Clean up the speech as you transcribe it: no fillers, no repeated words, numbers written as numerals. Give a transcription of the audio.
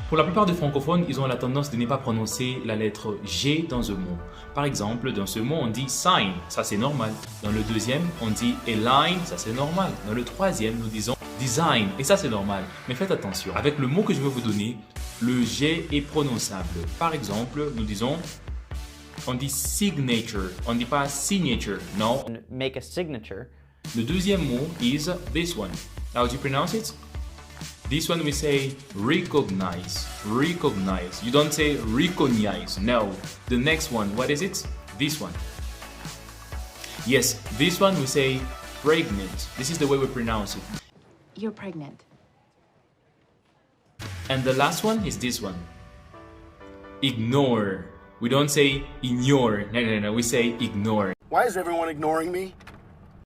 Pour la plupart des francophones, ils ont la tendance de ne pas prononcer la lettre G dans un mot. Par exemple, dans ce mot, on dit sign, ça c'est normal. Dans le deuxième, on dit a line, ça c'est normal. Dans le troisième, nous disons design, et ça c'est normal. Mais faites attention, avec le mot que je vais vous donner, le G est prononçable. Par exemple, nous disons, on dit signature, on ne dit pas signature, non. Make a signature. Le deuxième mot is this one. How do you pronounce it? This one we say recognize, recognize. You don't say recognize, no. The next one, what is it? This one. Yes, this one we say pregnant. This is the way we pronounce it. You're pregnant. And the last one is this one. Ignore. We don't say ignore. No, we say ignore. Why is everyone ignoring me?